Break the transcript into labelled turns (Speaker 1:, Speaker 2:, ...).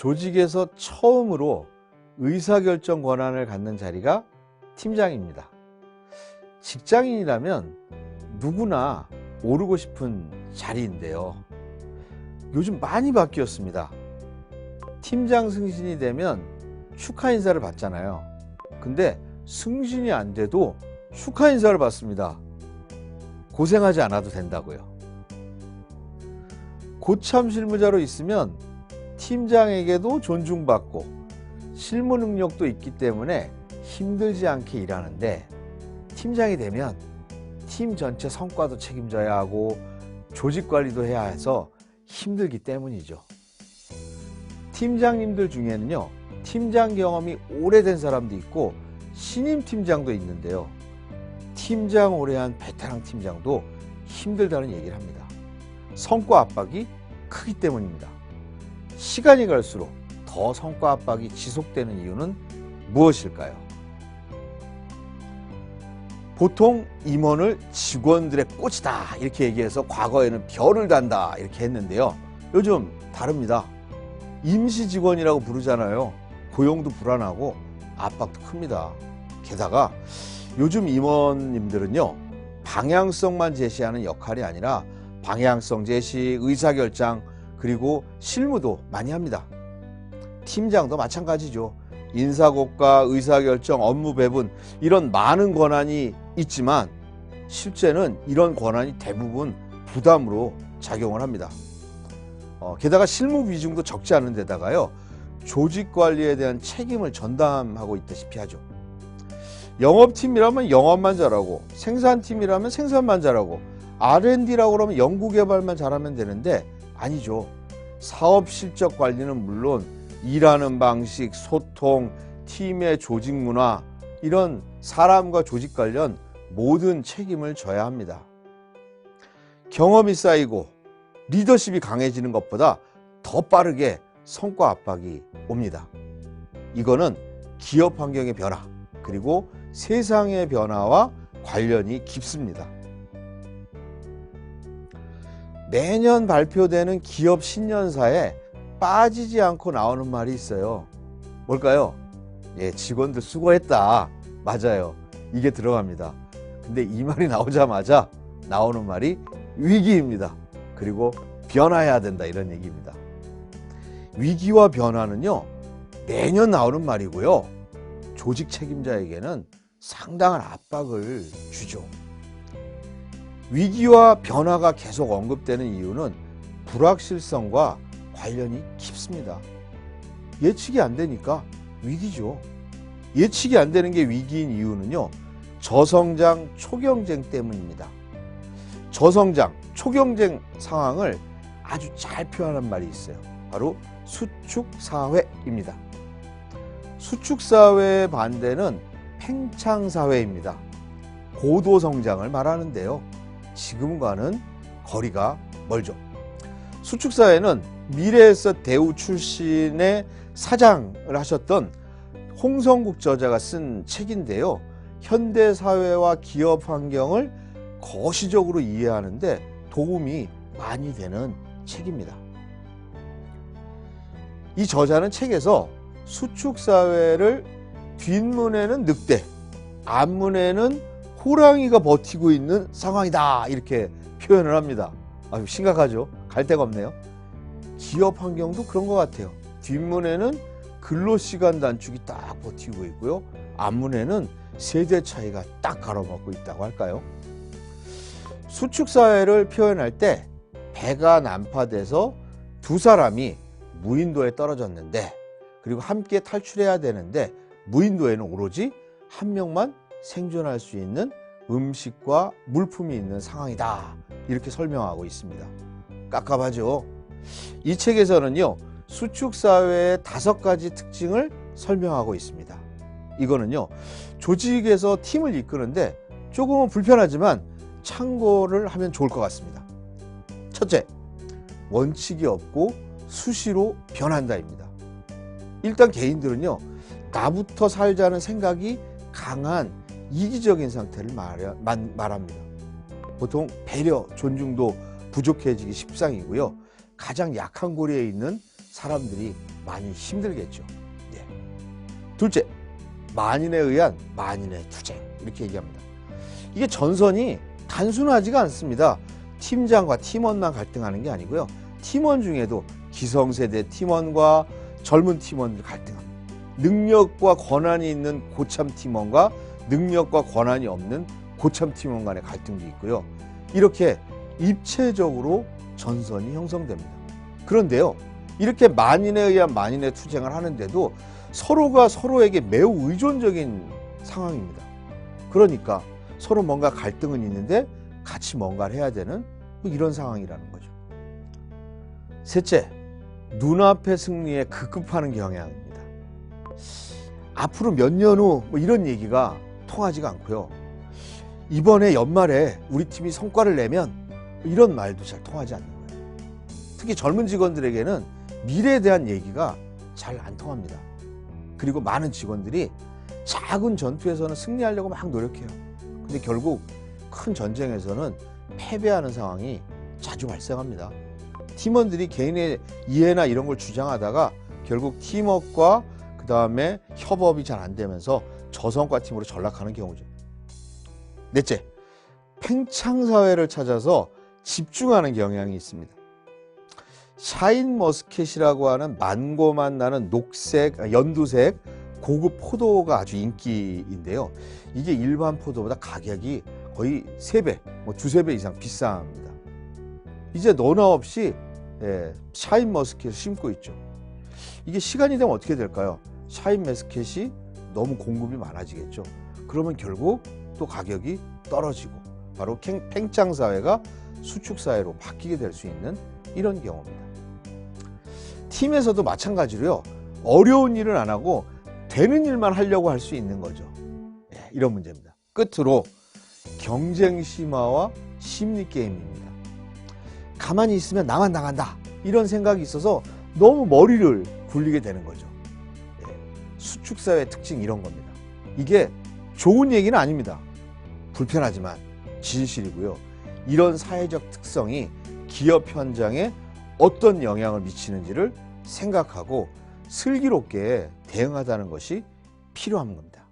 Speaker 1: 조직에서 처음으로 의사결정 권한을 갖는 자리가 팀장입니다. 직장인이라면 누구나 오르고 싶은 자리인데요. 요즘 많이 바뀌었습니다. 팀장 승진이 되면 축하 인사를 받잖아요. 근데 승진이 안 돼도 축하 인사를 받습니다. 고생하지 않아도 된다고요. 고참 실무자로 있으면 팀장에게도 존중받고 실무 능력도 있기 때문에 힘들지 않게 일하는데, 팀장이 되면 팀 전체 성과도 책임져야 하고 조직 관리도 해야 해서 힘들기 때문이죠. 팀장님들 중에는요, 팀장 경험이 오래된 사람도 있고 신임 팀장도 있는데요. 팀장 오래 한 베테랑 팀장도 힘들다는 얘기를 합니다. 성과 압박이 크기 때문입니다. 시간이 갈수록 더 성과 압박이 지속되는 이유는 무엇일까요? 보통 임원을 직원들의 꽃이다 이렇게 얘기해서 과거에는 별을 단다 이렇게 했는데요. 요즘 다릅니다. 임시 직원이라고 부르잖아요. 고용도 불안하고 압박도 큽니다. 게다가 요즘 임원님들은요, 방향성만 제시하는 역할이 아니라 방향성 제시, 의사결정, 그리고 실무도 많이 합니다. 팀장도 마찬가지죠. 인사고과, 의사결정, 업무 배분, 이런 많은 권한이 있지만 실제는 이런 권한이 대부분 부담으로 작용을 합니다. 게다가 실무 비중도 적지 않은 데다가요, 조직 관리에 대한 책임을 전담하고 있다시피 하죠. 영업팀이라면 영업만 잘하고, 생산팀이라면 생산만 잘하고, R&D라고 그러면 연구개발만 잘하면 되는데 아니죠. 사업 실적 관리는 물론 일하는 방식, 소통, 팀의 조직 문화, 이런 사람과 조직 관련 모든 책임을 져야 합니다. 경험이 쌓이고 리더십이 강해지는 것보다 더 빠르게 성과 압박이 옵니다. 이거는 기업 환경의 변화, 그리고 세상의 변화와 관련이 깊습니다. 매년 발표되는 기업 신년사에 빠지지 않고 나오는 말이 있어요. 뭘까요? 예, 직원들 수고했다. 맞아요. 이게 들어갑니다. 근데 이 말이 나오자마자 나오는 말이 위기입니다. 그리고 변화해야 된다, 이런 얘기입니다. 위기와 변화는요, 매년 나오는 말이고요, 조직 책임자에게는 상당한 압박을 주죠. 위기와 변화가 계속 언급되는 이유는 불확실성과 관련이 깊습니다. 예측이 안 되니까 위기죠. 예측이 안 되는 게 위기인 이유는요, 저성장, 초경쟁 때문입니다. 저성장, 초경쟁 상황을 아주 잘 표현한 말이 있어요. 바로 수축사회입니다. 수축사회의 반대는 팽창사회입니다. 고도성장을 말하는데요, 지금과는 거리가 멀죠. 수축사회는 미래에서 대우 출신의 사장을 하셨던 홍성국 저자가 쓴 책인데요, 현대사회와 기업 환경을 거시적으로 이해하는데 도움이 많이 되는 책입니다. 이 저자는 책에서 수축사회를 뒷문에는 늑대, 앞문에는 호랑이가 버티고 있는 상황이다, 이렇게 표현을 합니다. 아유, 심각하죠. 갈 데가 없네요. 기업 환경도 그런 것 같아요. 뒷문에는 근로시간 단축이 딱 버티고 있고요, 앞문에는 세대 차이가 딱 가로막고 있다고 할까요? 수축사회를 표현할 때 배가 난파돼서 두 사람이 무인도에 떨어졌는데, 그리고 함께 탈출해야 되는데 무인도에는 오로지 한 명만 생존할 수 있는 음식과 물품이 있는 상황이다, 이렇게 설명하고 있습니다. 깝깝하죠. 이 책에서는요, 수축사회의 5가지 특징을 설명하고 있습니다. 이거는요, 조직에서 팀을 이끄는데 조금은 불편하지만 참고를 하면 좋을 것 같습니다. 첫째, 원칙이 없고 수시로 변한다입니다. 일단 개인들은요, 나부터 살자는 생각이 강한 이기적인 상태를 말합니다. 보통 배려, 존중도 부족해지기 십상이고요, 가장 약한 고리에 있는 사람들이 많이 힘들겠죠. 예. 둘째, 만인에 의한 만인의 투쟁, 이렇게 얘기합니다. 이게 전선이 단순하지가 않습니다. 팀장과 팀원만 갈등하는 게 아니고요. 팀원 중에도 기성세대 팀원과 젊은 팀원들이 갈등합니다. 능력과 권한이 있는 고참 팀원과 능력과 권한이 없는 고참 팀원 간의 갈등도 있고요. 이렇게 입체적으로 전선이 형성됩니다. 그런데요, 이렇게 만인에 의한 만인의 투쟁을 하는데도 서로가 서로에게 매우 의존적인 상황입니다. 그러니까 서로 뭔가 갈등은 있는데 같이 뭔가를 해야 되는 이런 상황이라는 거죠. 셋째, 눈앞의 승리에 급급하는 경향입니다. 앞으로 몇 년 후 이런 얘기가 통하지가 않고요. 이번에 연말에 우리 팀이 성과를 내면 이런 말도 잘 통하지 않는 거예요. 특히 젊은 직원들에게는 미래에 대한 얘기가 잘 안 통합니다. 그리고 많은 직원들이 작은 전투에서는 승리하려고 막 노력해요. 근데 결국 큰 전쟁에서는 패배하는 상황이 자주 발생합니다. 팀원들이 개인의 이해나 이런 걸 주장하다가 결국 팀워크와 그 다음에 협업이 잘 안 되면서 저성과 팀으로 전락하는 경우죠. 넷째, 팽창사회를 찾아서 집중하는 경향이 있습니다. 샤인머스켓이라고 하는 만고만 나는 녹색, 연두색 고급 포도가 아주 인기인데요. 이게 일반 포도보다 가격이 거의 3배, 두세 배 이상 비쌉니다. 이제 너나 없이 샤인머스켓을 심고 있죠. 이게 시간이 되면 어떻게 될까요? 샤인머스켓이 너무 공급이 많아지겠죠. 그러면 결국 또 가격이 떨어지고 바로 팽창사회가 수축사회로 바뀌게 될 수 있는 이런 경우입니다. 팀에서도 마찬가지로요. 어려운 일을 안 하고 되는 일만 하려고 할 수 있는 거죠. 이런 문제입니다. 끝으로 경쟁 심화와 심리 게임입니다. 가만히 있으면 나만 나간다 이런 생각이 있어서 너무 머리를 굴리게 되는 거죠. 수축사회 특징 이런 겁니다. 이게 좋은 얘기는 아닙니다. 불편하지만 진실이고요. 이런 사회적 특성이 기업 현장에 어떤 영향을 미치는지를 생각하고 슬기롭게 대응하다는 것이 필요한 겁니다.